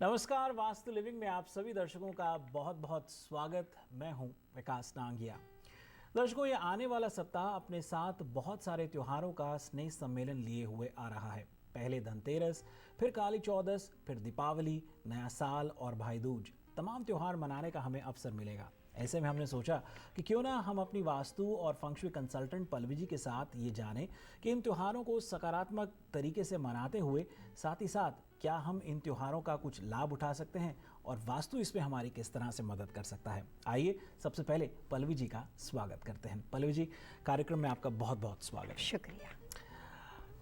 नमस्कार, वास्तु लिविंग में आप सभी दर्शकों का बहुत बहुत स्वागत। मैं हूं विकास नांगिया। दर्शकों, ये आने वाला सप्ताह अपने साथ बहुत सारे त्योहारों का स्नेह सम्मेलन लिए हुए आ रहा है। पहले धनतेरस, फिर काली चौदस, फिर दीपावली, नया साल और भाई दूज, तमाम त्योहार मनाने का हमें अवसर मिलेगा। ऐसे में हमने सोचा कि क्यों ना हम अपनी वास्तु और फंक्शुई कंसल्टेंट पल्लवी जी के साथ ये जानें कि इन त्योहारों को सकारात्मक तरीके से मनाते हुए साथ ही साथ क्या हम इन त्योहारों का कुछ लाभ उठा सकते हैं और वास्तु इसमें हमारी किस तरह से मदद कर सकता है। आइए सबसे पहले पल्लवी जी का स्वागत करते हैं। पल्लवी जी, कार्यक्रम में आपका बहुत बहुत स्वागत। शुक्रिया।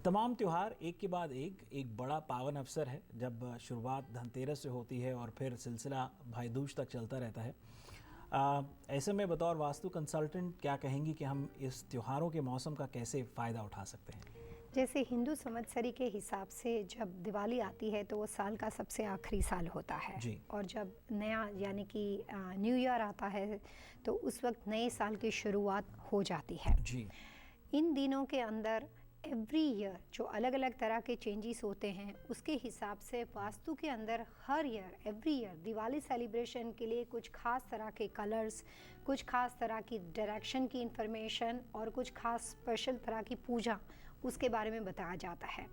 तमाम त्योहार एक के बाद एक बड़ा पावन अवसर है, जब शुरुआत धनतेरस से होती है और फिर सिलसिला भाई दूज तक चलता रहता है। ऐसे में बतौर वास्तु कंसल्टेंट क्या कहेंगी कि हम इस त्योहारों के मौसम का कैसे फ़ायदा उठा सकते हैं? जैसे हिंदू संवत्सरी के हिसाब से जब दिवाली आती है तो वो साल का सबसे आखिरी साल होता है जी। और जब नया यानी कि न्यू ईयर आता है तो उस वक्त नए साल की शुरुआत हो जाती है। जी। इन दिनों के अंदर एवरी ईयर जो अलग अलग तरह के चेंजेस होते हैं उसके हिसाब से वास्तु के अंदर हर year every year Diwali celebration के लिए कुछ खास तरह के कलर्स, कुछ खास तरह की डायरेक्शन की इंफॉर्मेशन और कुछ खास स्पेशल तरह की पूजा उसके बारे में बताया जाता है।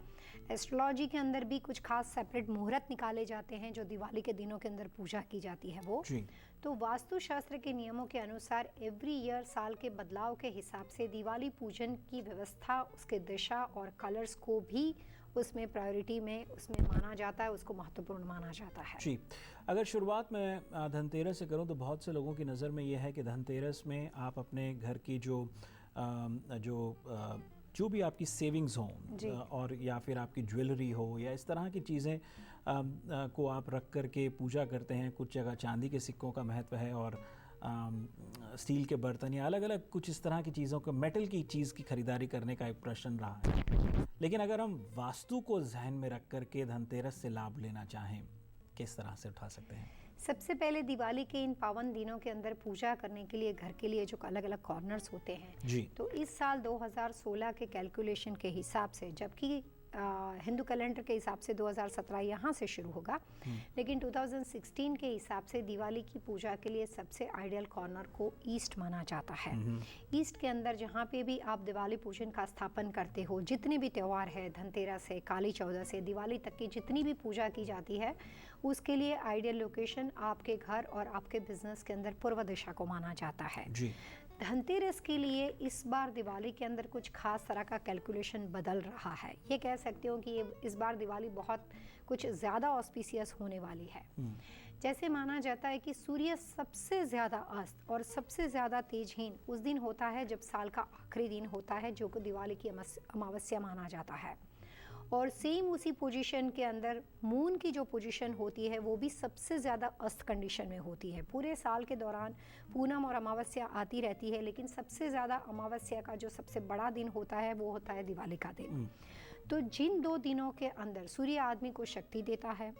एस्ट्रोलॉजी के अंदर भी कुछ खास सेपरेट मुहूर्त निकाले जाते हैं जो दिवाली के दिनों के अंदर पूजा की जाती है वो। जी। तो वास्तुशास्त्र के नियमों के अनुसार एवरी ईयर साल के बदलाव के हिसाब से दिवाली पूजन की व्यवस्था, उसके दिशा और कलर्स को भी उसमें प्रायोरिटी में उसमें माना जाता है, उसको महत्वपूर्ण माना जाता है। जी, अगर शुरुआत में धनतेरस से करूं तो बहुत से लोगों की नज़र में यह है कि धनतेरस में आप अपने घर की जो भी आपकी सेविंग्स हों और या फिर आपकी ज्वेलरी हो या इस तरह की चीज़ें को आप रख करके पूजा करते हैं। कुछ जगह चांदी के सिक्कों का महत्व है और स्टील के बर्तन या अलग अलग कुछ इस तरह की चीज़ों को, मेटल की चीज़ की खरीदारी करने का एक प्रश्न रहा है। लेकिन अगर हम वास्तु को जहन में रख करके धनतेरस से लाभ लेना चाहें, किस तरह से उठा सकते हैं? सबसे पहले दिवाली के इन पावन दिनों के अंदर पूजा करने के लिए घर के लिए जो अलग अलग कॉर्नर्स होते हैं जी। तो इस साल 2016 के कैलकुलेशन के हिसाब से, जबकि हिंदू कैलेंडर के हिसाब से 2017 यहाँ से शुरू होगा, लेकिन 2016 के हिसाब से दिवाली की पूजा के लिए सबसे आइडियल कॉर्नर को ईस्ट माना जाता है। ईस्ट के अंदर जहाँ पे भी आप दिवाली पूजन का स्थापन करते हो, जितने भी त्यौहार है, धनतेरस से काली चौदस से दिवाली तक की जितनी भी पूजा की जाती है, उसके लिए आइडियल लोकेशन आपके घर और आपके बिजनेस के अंदर पूर्व दिशा को माना जाता है। जी। धनतेरस के लिए इस बार दिवाली के अंदर कुछ खास तरह का कैलकुलेशन बदल रहा है। ये कह सकते हो कि ये इस बार दिवाली बहुत कुछ ज़्यादा ऑस्पिशियस होने वाली है। जैसे माना जाता है कि सूर्य सबसे ज़्यादा अस्त और सबसे ज़्यादा तेजहीन उस दिन होता है जब साल का आखिरी दिन होता है, जो कि दिवाली की अमावस्या माना जाता है। और सेम उसी पोजीशन के अंदर मून की जो पोजीशन होती है वो भी सबसे ज़्यादा अस्त कंडीशन में होती है। पूरे साल के दौरान पूनम और अमावस्या आती रहती है, लेकिन सबसे ज़्यादा अमावस्या का जो सबसे बड़ा दिन होता है वो होता है दिवाली का दिन। तो जिन दो दिनों के अंदर सूर्य आदमी को शक्ति देता है,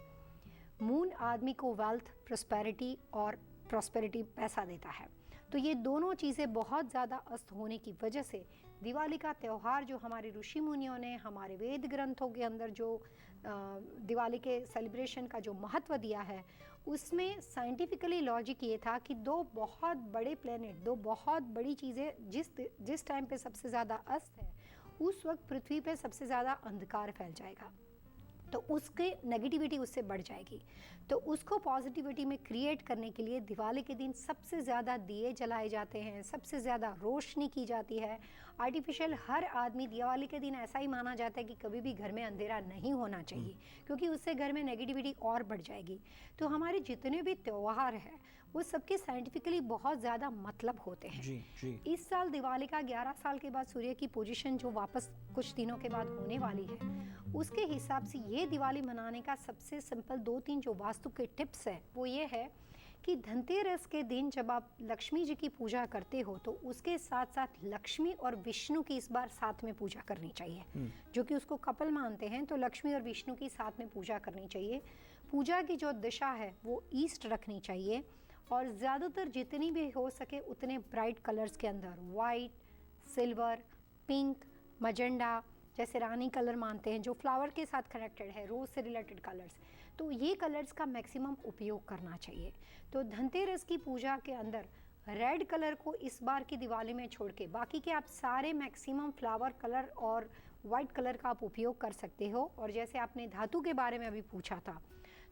मून आदमी को वेल्थ, प्रोस्पेरिटी और प्रॉस्पेरिटी, पैसा देता है, तो ये दोनों चीज़ें बहुत ज़्यादा अस्त होने की वजह से दिवाली का त्यौहार जो हमारे ऋषि मुनियों ने हमारे वेद ग्रंथों के अंदर जो दिवाली के सेलिब्रेशन का जो महत्व दिया है, उसमें साइंटिफिकली लॉजिक ये था कि दो बहुत बड़े प्लेनेट, दो बहुत बड़ी चीज़ें जिस टाइम पे सबसे ज़्यादा अस्त है, उस वक्त पृथ्वी पे सबसे ज़्यादा अंधकार फैल जाएगा, तो उसके नेगेटिविटी उससे बढ़ जाएगी। तो उसको पॉजिटिविटी में क्रिएट करने के लिए दिवाली के दिन सबसे ज़्यादा दिए जलाए जाते हैं, सबसे ज़्यादा रोशनी की जाती है। आर्टिफिशियल हर आदमी दिवाली के दिन ऐसा ही माना जाता है कि कभी भी घर में अंधेरा नहीं होना चाहिए, क्योंकि उससे घर में नेगेटिविटी और बढ़ जाएगी। तो हमारे जितने भी त्यौहार हैं वो सबके साइंटिफिकली बहुत ज़्यादा मतलब होते हैं। जी, जी। इस साल दिवाली का 11 साल के बाद सूर्य की पोजीशन जो वापस कुछ दिनों के बाद होने वाली है, उसके हिसाब से ये दिवाली मनाने का सबसे सिंपल 2-3 जो वास्तु के टिप्स है वो ये है कि धनतेरस के दिन जब आप लक्ष्मी जी की पूजा करते हो तो उसके साथ साथ लक्ष्मी और विष्णु की इस बार साथ में पूजा करनी चाहिए। जो कि उसको कपल मानते हैं, तो लक्ष्मी और विष्णु की साथ में पूजा करनी चाहिए। पूजा की जो दिशा है वो ईस्ट रखनी चाहिए और ज़्यादातर जितनी भी हो सके उतने ब्राइट कलर्स के अंदर, वाइट, सिल्वर, पिंक, मजेंडा, जैसे रानी कलर मानते हैं जो फ्लावर के साथ कनेक्टेड है, रोज से रिलेटेड कलर्स, तो ये कलर्स का मैक्सिमम उपयोग करना चाहिए। तो धनतेरस की पूजा के अंदर रेड कलर को इस बार की दिवाली में छोड़ के बाकी के आप सारे मैक्सिमम फ्लावर कलर और वाइट कलर का आप उपयोग कर सकते हो। और जैसे आपने धातु के बारे में अभी पूछा था,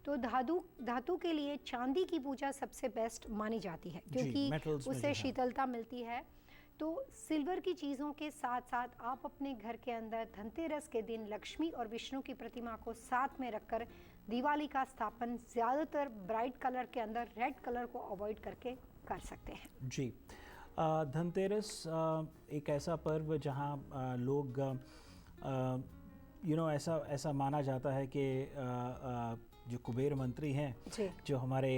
तो धातु के लिए चांदी की पूजा सबसे बेस्ट मानी जाती है क्योंकि उससे शीतलता मिलती है। तो सिल्वर की चीज़ों के साथ साथ आप अपने घर के अंदर धनतेरस के दिन लक्ष्मी और विष्णु की प्रतिमा को साथ में रखकर दिवाली का स्थापन ज़्यादातर ब्राइट कलर के अंदर रेड कलर को अवॉइड करके कर सकते हैं। जी, धनतेरस एक ऐसा पर्व जहां लोग ऐसा माना जाता है कि जो कुबेर मंत्री हैं, जो हमारे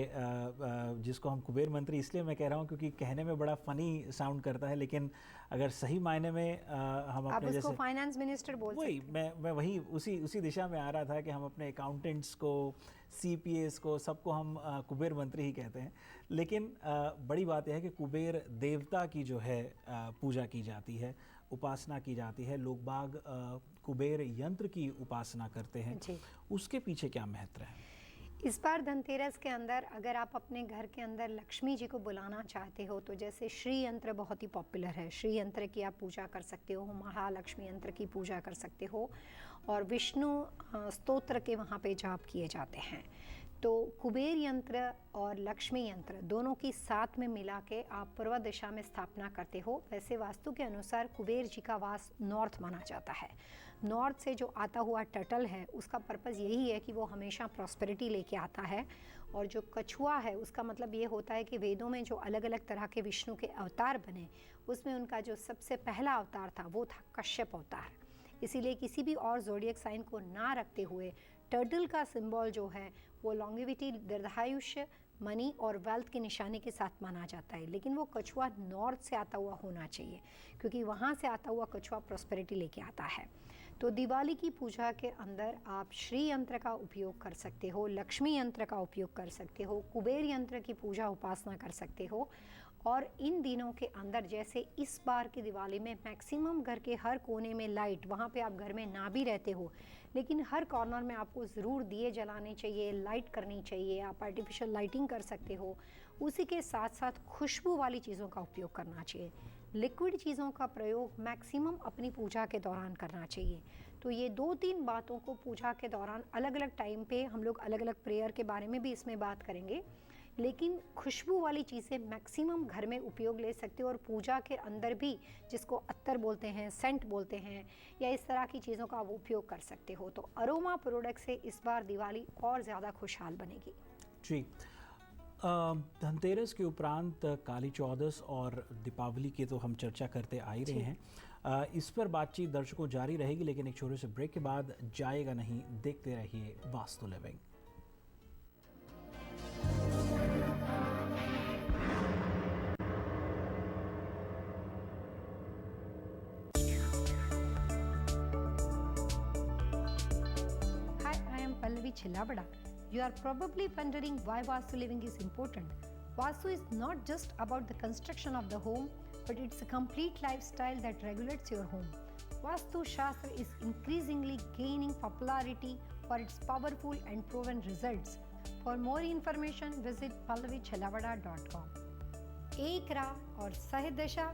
जिसको हम कुबेर मंत्री इसलिए मैं कह रहा हूँ क्योंकि कहने में बड़ा फनी साउंड करता है, लेकिन अगर सही मायने में हम अपने जैसे फाइनेंस मिनिस्टर बोल सकते हैं। मैं वही उसी दिशा में आ रहा था कि हम अपने अकाउंटेंट्स को, CPAs को, सबको हम कुबेर मंत्री ही कहते हैं। लेकिन बड़ी बात यह है कि कुबेर देवता की जो है पूजा की जाती है, उपासना की जाती है। लोग बाग कुबेर यंत्र की उपासना करते हैं। उसके पीछे क्या महत्व है? इस बार धनतेरस के अंदर अगर आप अपने घर के अंदर लक्ष्मी जी को बुलाना चाहते हो तो जैसे श्री यंत्र बहुत ही पॉपुलर है, श्री यंत्र की आप पूजा कर सकते हो, महालक्ष्मी यंत्र की पूजा कर सकते हो और विष्णु स्तोत्र के वहाँ पे जाप किए जाते हैं। तो कुबेर यंत्र और लक्ष्मी यंत्र दोनों की साथ में मिला के आप पूर्व दिशा में स्थापना करते हो। वैसे वास्तु के अनुसार कुबेर जी का वास नॉर्थ माना जाता है। नॉर्थ से जो आता हुआ टर्टल है उसका पर्पस यही है कि वो हमेशा प्रॉस्पेरिटी लेके आता है। और जो कछुआ है उसका मतलब ये होता है कि वेदों में जो अलग अलग तरह के विष्णु के अवतार बने उसमें उनका जो सबसे पहला अवतार था वो था कश्यप अवतार। इसीलिए किसी भी और ज़ोडिएक साइन को ना रखते हुए टर्टल का सिंबल जो है वो लॉन्गेविटी, दीर्घायुष्य, मनी और वेल्थ की निशानी के साथ माना जाता है। लेकिन वो कछुआ नॉर्थ से आता हुआ होना चाहिए क्योंकि वहाँ से आता हुआ कछुआ प्रॉस्पेरिटी लेके आता है। तो दिवाली की पूजा के अंदर आप श्री यंत्र का उपयोग कर सकते हो, लक्ष्मी यंत्र का उपयोग कर सकते हो, कुबेर यंत्र की पूजा उपासना कर सकते हो। और इन दिनों के अंदर जैसे इस बार की दिवाली में मैक्सिमम घर के हर कोने में लाइट, वहाँ पे आप घर में ना भी रहते हो लेकिन हर कॉर्नर में आपको ज़रूर दिए जलाने चाहिए, लाइट करनी चाहिए। आप आर्टिफिशियल लाइटिंग कर सकते हो। उसी के साथ साथ खुशबू वाली चीज़ों का उपयोग करना चाहिए। लिक्विड चीज़ों का प्रयोग मैक्सिमम अपनी पूजा के दौरान करना चाहिए। तो ये 2-3 बातों को पूजा के दौरान अलग अलग टाइम पे हम लोग अलग अलग प्रेयर के बारे में भी इसमें बात करेंगे, लेकिन खुशबू वाली चीज़ें मैक्सिमम घर में उपयोग ले सकते हो। और पूजा के अंदर भी जिसको अत्तर बोलते हैं, सेंट बोलते हैं, या इस तरह की चीज़ों का आप उपयोग कर सकते हो। तो अरोमा प्रोडक्ट से इस बार दिवाली और ज़्यादा खुशहाल बनेगी। जी, धनतेरस के उपरांत काली चौदस और दीपावली की तो हम चर्चा करते आ ही रहे हैं। इस पर बातचीत दर्शकों जारी रहेगी, लेकिन एक छोटे से ब्रेक के बाद जाएगा नहीं। देखते रहिए vastu living. Hi, I am Pallavi Chillabada. You are probably wondering why Vastu living is important. Vastu is not just about the construction of the home, but it's a complete lifestyle that regulates your home. Vastu Shastra is increasingly gaining popularity for its powerful and proven results. For more information, visit pallavichillavada.com. एक राह और सही दिशा